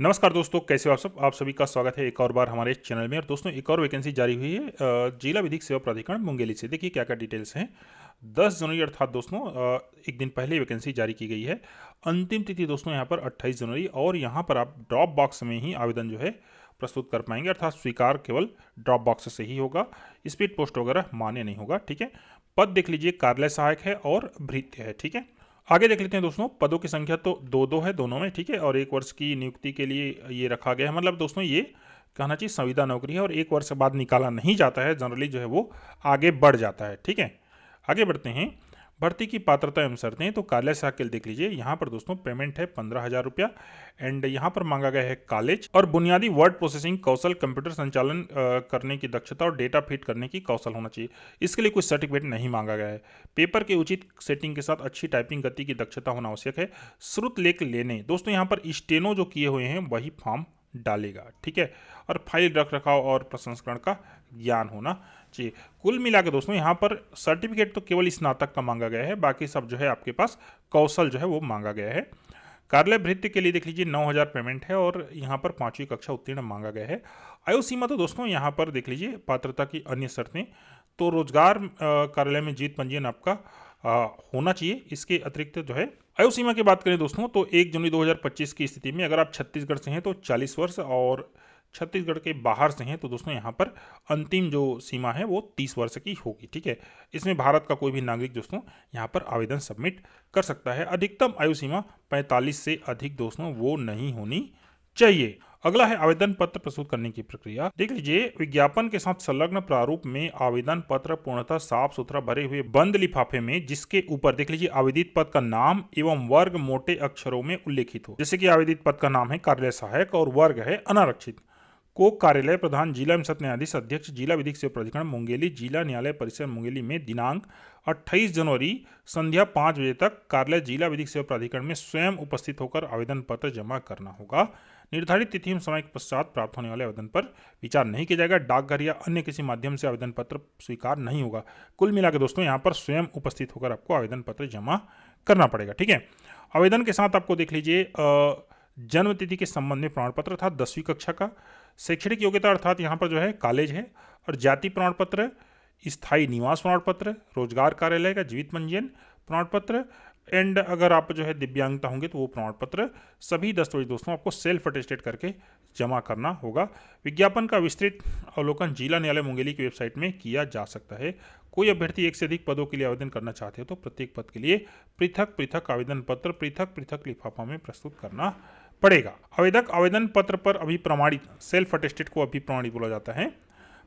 नमस्कार दोस्तों, कैसे हो आप सब। आप सभी का स्वागत है एक और बार हमारे चैनल में। और दोस्तों, एक और वैकेंसी जारी हुई है जिला विधिक सेवा प्राधिकरण मुंगेली से। देखिए क्या क्या डिटेल्स हैं। 10 जनवरी अर्थात दोस्तों एक दिन पहले वैकेंसी जारी की गई है। अंतिम तिथि दोस्तों यहाँ पर 28 जनवरी, और यहाँ पर आप ड्रॉप बॉक्स में ही आवेदन जो है प्रस्तुत कर पाएंगे, अर्थात स्वीकार केवल ड्रॉप बॉक्स से ही होगा। स्पीड पोस्ट वगैरह मान्य नहीं होगा। ठीक है, पद देख लीजिए, कार्यालय सहायक है और भृत्य है। ठीक है, आगे देख लेते हैं दोस्तों। पदों की संख्या तो दो दो है दोनों में। ठीक है, और 1 वर्ष की नियुक्ति के लिए ये रखा गया है। मतलब दोस्तों ये कहना चाहिए संविदा नौकरी है, और 1 वर्ष बाद निकाला नहीं जाता है। जनरली जो है वो आगे बढ़ जाता है। ठीक है, आगे बढ़ते हैं। भर्ती की पात्रता एवं शर्तें, तो कार्यालय सहायक के लिए देख लीजिए। यहाँ पर दोस्तों पेमेंट है 15,000 रुपया, एंड यहाँ पर मांगा गया है कॉलेज और बुनियादी वर्ड प्रोसेसिंग कौशल, कंप्यूटर संचालन करने की दक्षता और डेटा फीड करने की कौशल होना चाहिए। इसके लिए कोई सर्टिफिकेट नहीं मांगा गया है। पेपर के उचित सेटिंग के साथ अच्छी टाइपिंग गति की दक्षता होना आवश्यक है। श्रुत लेख लेने, दोस्तों यहाँ पर स्टेनो जो किए हुए हैं वही फॉर्म डालेगा। ठीक है, और फाइल रख रखाव और प्रसंस्करण का ज्ञान होना चाहिए। कुल मिला के दोस्तों यहाँ पर सर्टिफिकेट तो केवल स्नातक का मांगा गया है, बाकी सब जो है आपके पास कौशल जो है वो मांगा गया है। कार्यालय भृत्य के लिए देख लीजिए 9,000 पेमेंट है, और यहाँ पर 5वीं कक्षा उत्तीर्ण मांगा गया है। आयु सीमा तो दोस्तों यहाँ पर देख लीजिए पात्रता की अन्य शर्तें, तो रोजगार कार्यालय में जीवित पंजीयन आपका होना चाहिए। इसके अतिरिक्त जो है आयु सीमा की बात करें दोस्तों, तो 1 जनवरी 2025 की स्थिति में अगर आप छत्तीसगढ़ से हैं तो 40 वर्ष, और छत्तीसगढ़ के बाहर से हैं तो दोस्तों यहाँ पर अंतिम जो सीमा है वो 30 वर्ष की होगी। ठीक है, इसमें भारत का कोई भी नागरिक दोस्तों यहाँ पर आवेदन सबमिट कर सकता है। अधिकतम आयु सीमा 45 से अधिक दोस्तों वो नहीं होनी चाहिए। अगला है आवेदन पत्र प्रस्तुत करने की प्रक्रिया। देख लीजिए, विज्ञापन के साथ संलग्न प्रारूप में आवेदन पत्र पूर्णतः साफ सुथरा भरे हुए बंद लिफाफे में, जिसके ऊपर देख लीजिए आवेदित पद का नाम एवं वर्ग मोटे अक्षरों में उल्लेखित हो। जैसे कि आवेदित पद का नाम है कार्यालय सहायक और वर्ग है अनारक्षित, को कार्यालय प्रधान जिला एवं सत्र न्यायाधीश अध्यक्ष जिला विधिक सेवा प्राधिकरण मुंगेली, जिला न्यायालय परिसर मुंगेली में दिनांक 28 जनवरी संध्या 5 बजे तक कार्यालय जिला विधिक सेवा प्राधिकरण में स्वयं उपस्थित होकर आवेदन पत्र जमा करना होगा। निर्धारित तिथि एवं समय के पश्चात प्राप्त होने वाले आवेदन पर विचार नहीं किया जाएगा। डाकघर या अन्य किसी माध्यम से आवेदन पत्र स्वीकार नहीं होगा। कुल मिलाकर दोस्तों यहाँ पर स्वयं उपस्थित होकर आपको आवेदन पत्र जमा करना पड़ेगा। ठीक है, आवेदन के साथ आपको देख लीजिए जन्म तिथि के संबंध में प्रमाण पत्र अर्थात 10वीं कक्षा का, शैक्षणिक योग्यता अर्थात यहाँ पर जो है कॉलेज है, और जाति प्रमाण पत्र, स्थायी निवास प्रमाण पत्र, रोजगार कार्यालय का जीवित पंजीयन प्रमाण पत्र, एंड अगर आप जो है दिव्यांगता होंगे तो वो प्रमाण पत्र, सभी दस्तावेज दोस्तों आपको सेल्फ अटेस्टेड करके जमा करना होगा। विज्ञापन का विस्तृत अवलोकन जिला न्यायालय मुंगेली की वेबसाइट में किया जा सकता है। कोई अभ्यर्थी एक से अधिक पदों के लिए आवेदन करना चाहते हो तो प्रत्येक पद के लिए पृथक पृथक आवेदन पत्र पृथक पृथक लिफाफा में प्रस्तुत करना पड़ेगा। आवेदक आवेदन पत्र पर अभी प्रमाणित, सेल्फ अटेस्टेड को अभी प्रमाणित बोला जाता है,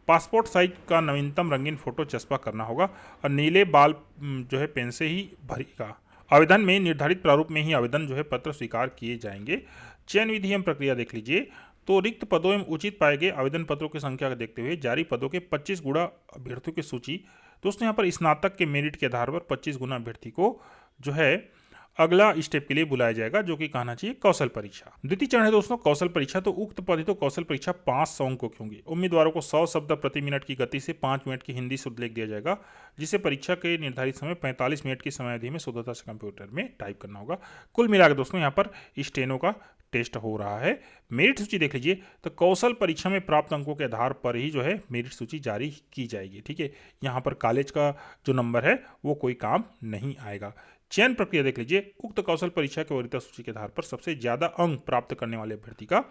पासपोर्ट साइज का नवीनतम रंगीन फोटो चस्पा करना होगा, और नीले बाल जो है पेन से ही भरेगा। आवेदन में निर्धारित प्रारूप में ही आवेदन जो है पत्र स्वीकार किए जाएंगे। चयन विधि एवं प्रक्रिया देख लीजिए, तो रिक्त पदों एवं उचित पाए गए आवेदन पत्रों की संख्या को देखते हुए जारी पदों के 25 गुना अभ्यर्थियों की सूची, दोस्तों यहाँ पर स्नातक के मेरिट के आधार पर 25 गुना अभ्यर्थी को जो है अगला स्टेप के लिए बुलाया जाएगा, जो कि कहना चाहिए कौशल परीक्षा। द्वितीय चरण है दोस्तों कौशल परीक्षा। तो उक्त पद तो कौशल परीक्षा 500 अंकों की होंगी। उम्मीदवारों को 100 शब्द प्रति मिनट की गति से 5 मिनट की हिंदी शुद्ध लेख दिया जाएगा, जिसे परीक्षा के निर्धारित समय 45 मिनट की समयावधि में शुद्धता से कंप्यूटर में टाइप करना होगा। कुल मिलाकर दोस्तों यहाँ पर स्टेनो का टेस्ट हो रहा है। मेरिट सूची देख लीजिए, तो कौशल परीक्षा में प्राप्त अंकों के आधार पर ही जो है मेरिट सूची जारी की जाएगी। ठीक है, यहाँ पर कॉलेज का जो नंबर है वो कोई काम नहीं आएगा। चयन प्रक्रिया देख लीजिए, उक्त कौशल परीक्षा के वरीयता सूची के आधार पर सबसे ज्यादा अंक प्राप्त करने वाले अभ्यर्थी का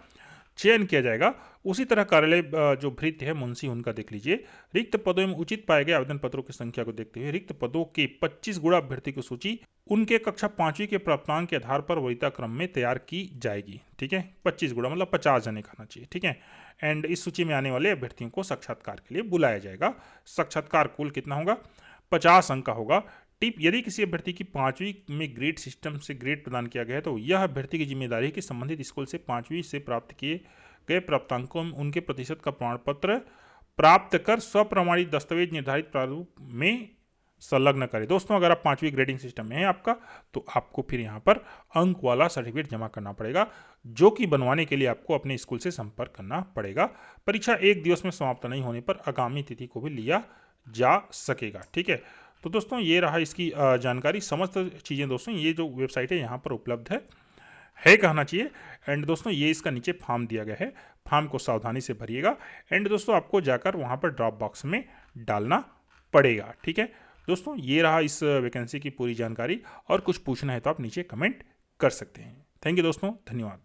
चयन किया जाएगा। उसी तरह कार्यालय जो भृत्य है मुंशी, उनका देख लीजिए। रिक्त पदों में उचित पाए गए आवेदन पत्रों की संख्या को देखते हुए रिक्त पदों के 25 गुणा अभ्यर्थी की सूची उनके कक्षा 5वीं के प्राप्तांक के आधार पर वरीयता क्रम में तैयार की जाएगी। ठीक है, 25 गुणा मतलब 50 जने कहना चाहिए। ठीक है, एंड इस सूची में आने वाले अभ्यर्थियों को साक्षात्कार के लिए बुलाया जाएगा। साक्षात्कार कुल कितना होगा? 50 अंक का होगा। टिप, यदि किसी अभ्यर्थी की 5वीं में ग्रेड सिस्टम से ग्रेड प्रदान किया गया है तो यह अभ्यर्थी की जिम्मेदारी है कि संबंधित स्कूल से 5वीं से प्राप्त किए गए प्राप्तांकों में उनके प्रतिशत का प्रमाण पत्र प्राप्त कर स्वप्रमाणित दस्तावेज निर्धारित प्रारूप में संलग्न करें। दोस्तों, अगर आप 5वीं ग्रेडिंग सिस्टम में है आपका, तो आपको फिर यहाँ पर अंक वाला सर्टिफिकेट जमा करना पड़ेगा, जो कि बनवाने के लिए आपको अपने स्कूल से संपर्क करना पड़ेगा। परीक्षा 1 दिवस में समाप्त नहीं होने पर आगामी तिथि को भी लिया जा सकेगा। ठीक है, तो दोस्तों ये रहा इसकी जानकारी। समस्त चीज़ें दोस्तों ये जो वेबसाइट है यहाँ पर उपलब्ध है। है कहना चाहिए। एंड दोस्तों ये इसका नीचे फॉर्म दिया गया है, फॉर्म को सावधानी से भरिएगा। एंड दोस्तों आपको जाकर वहाँ पर ड्रॉप बॉक्स में डालना पड़ेगा। ठीक है दोस्तों, ये रहा इस वैकेंसी की पूरी जानकारी। और कुछ पूछना है तो आप नीचे कमेंट कर सकते हैं। थैंक यू दोस्तों, धन्यवाद।